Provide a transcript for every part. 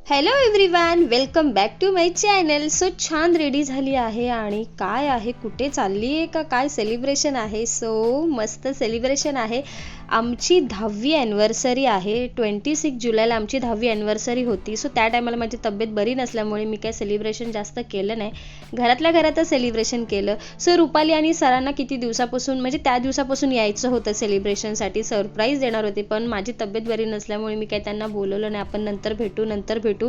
Hello everyone, welcome back to my channel. So छान ready झाली आहे आणि काय आहे, कुठे चालली आहे का काय सेलिब्रेशन आहे. सो मस्त सेलिब्रेशन आहे. आमची 10वी ॲनिव्हर्सरी आहे. 26 जुलैला आमची 10वी ॲनिव्हर्सरी होती. सो त्या टायमाला माझी तब्येत बरी नसल्यामुळे मी काही सेलिब्रेशन जास्त केलं नाही, घरातल्या घरातच सेलिब्रेशन केलं. सो रुपाली आणि सरांना किती दिवसापासून म्हणजे त्या दिवसापासून यायचं होतं सेलिब्रेशनसाठी, सरप्राईज देणार होते, पण माझी तब्येत बरी नसल्यामुळे मी काही त्यांना बोलवलं नाही. आपण नंतर भेटू.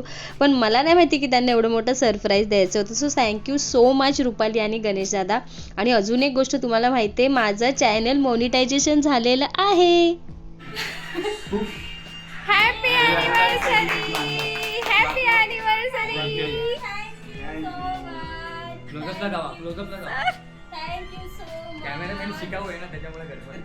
पण मला नाही माहिती की त्यांना एवढं मोठं सरप्राईज द्यायचं होतं. So thank you so much Rupali आणि गणेश दादा. आणि अजून एक गोष्ट तुम्हाला माहिती आहे, माझं चॅनल मॉनिटायझेशन झालेलं आहे. Happy anniversary, happy anniversary. Close up लगावा. Thank you so much. कॅमेरामॅन शिकाऊ आहे ना, त्याच्यामुळे गडबड.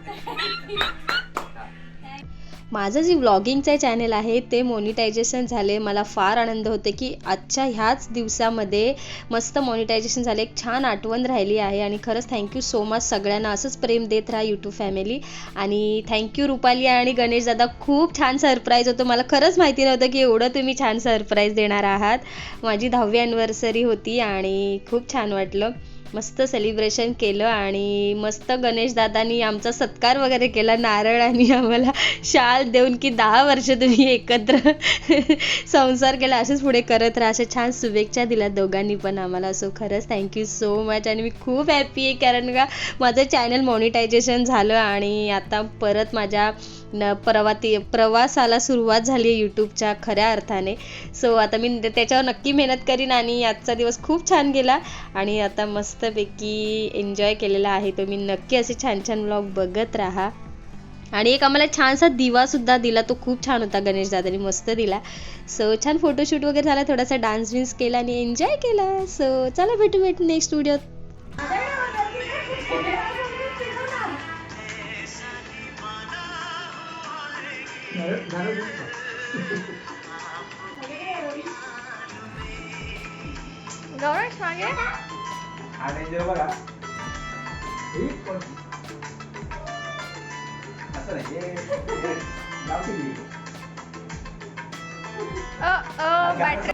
माझं जे व्लॉगिंगचं चॅनल आहे ते मॉनिटायझेशन झाले. मला फार आनंद होते की आजच्या ह्याच दिवसामध्ये मस्त मॉनिटायझेशन झाले. एक छान आठवण राहिली आहे. आणि खरंच थँक्यू सो मच सगळ्यांना. असंच प्रेम देत राहा यूट्यूब फॅमिली. आणि थँक्यू रुपाली आणि गणेश दादा. खूप छान सरप्राईज होतं. मला खरंच माहिती नव्हतं की एवढं तुम्ही छान सरप्राईज देणार आहात. माझी 10वी ॲनिव्हर्सरी होती आणि खूप छान वाटलं. मस्त सेलिब्रेशन केलं आणि मस्त गणेश दादानी आमचा सत्कार वगैरे केला, नारळ आणि आम्हाला शाल देऊन की 10 वर्ष तुम्ही एकत्र संसार केला, असेच पुढे करत राहा, अशा छान शुभेच्छा दिल्या दोघांनी पण आम्हाला. सो खरंच थँक्यू सो मच. आणि मी खूप हॅपी आहे कारण का माझं चॅनल मॉनिटायझेशन झालं आणि आता परत माझ्या प्रवासाला सुरुवात झाली आहे यूट्यूबच्या खऱ्या अर्थाने. सो आता मी त्याच्यावर नक्की मेहनत करीन. आणि आजचा दिवस खूप छान गेला आणि आता मस्तपैकी एन्जॉय केलेला आहे. तुम्ही नक्की असे छान छान व्लॉग बघत राहा. आणि एक आम्हाला छानसा दिवासुद्धा दिला, तो खूप छान होता, गणेश दादानी मस्त दिला. सो छान फोटोशूट वगैरे झाला, थोडासा डान्स बिन्स केला आणि एन्जॉय केला. सो चला भेटू नेक्स्ट व्हिडिओ. गौरव मागे बघा. असं नाही, बॅटरी